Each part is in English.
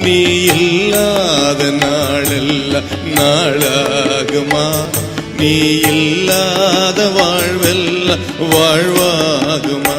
நீ இல்லாத நாளெல்லாம் நாளாகுமா? நீ இல்லாத வாழ்வெல்லாம் வாழ்வாகுமா?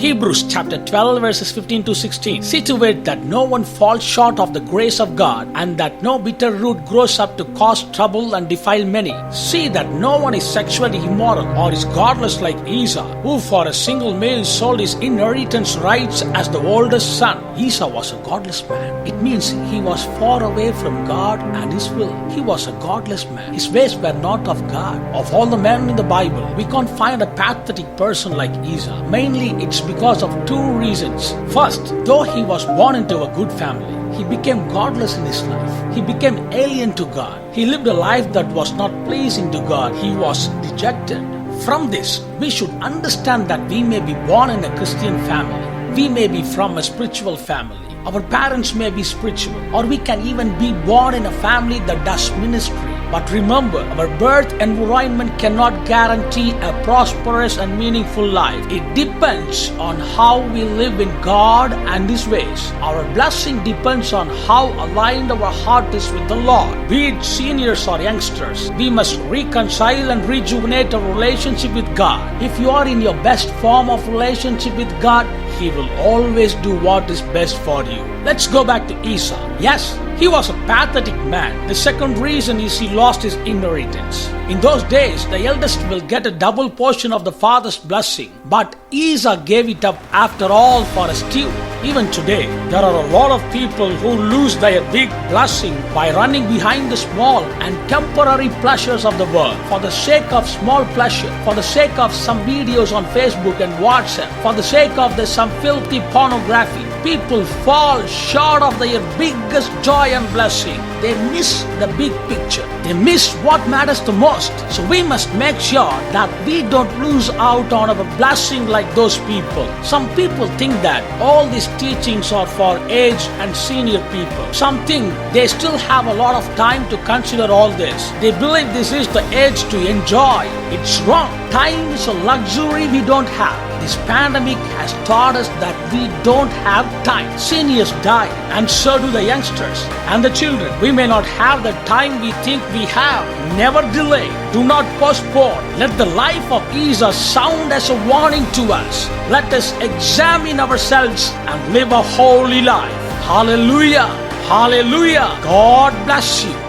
Hebrews chapter 12 verses 15 to 16. See to it that no one falls short of the grace of God, and that no bitter root grows up to cause trouble and defile many. See that no one is sexually immoral or is godless like Esau, who for a single male sold his inheritance rights as the oldest son. Esau was a godless man. It means he was far away from God and his will. He was a godless man. His ways were not of God. Of all the men in the Bible, we can't find a pathetic person like Esau. Mainly it's because of two reasons. First, though he was born into a good family, he became godless in his life. He became alien to God. He lived a life that was not pleasing to God. He was dejected. From this, we should understand that we may be born in a Christian family. We may be from a spiritual family. Our parents may be spiritual, or we can even be born in a family that does ministry. But remember, our birth environment cannot guarantee a prosperous and meaningful life. It depends on how we live in God and His ways. Our blessing depends on how aligned our heart is with the Lord. Be it seniors or youngsters, we must reconcile and rejuvenate our relationship with God. If you are in your best form of relationship with God, He will always do what is best for you. Let's go back to Esau. Yes, he was a pathetic man. The second reason is he lost his inheritance. In those days, the eldest will get a double portion of the father's blessing. But Esau gave it up after all for a stew. Even today, there are a lot of people who lose their big blessing by running behind the small and temporary pleasures of the world. For the sake of small pleasure, for the sake of some videos on Facebook and WhatsApp, for the sake of some filthy pornography, people fall short of their biggest joy and blessing. They miss the big picture. They miss what matters the most. So we must make sure that we don't lose out on our blessing like those people. Some people think that all these teachings are for aged and senior people. Some think they still have a lot of time to consider all this. They believe this is the age to enjoy. It's wrong. Time is a luxury we don't have. This pandemic has taught us that we don't have time. Seniors die, and so do the youngsters and the children. We may not have the time we think we have. Never delay. Do not postpone. Let the life of Esau sound as a warning to us. Let us examine ourselves and live a holy life. Hallelujah. Hallelujah. God bless you.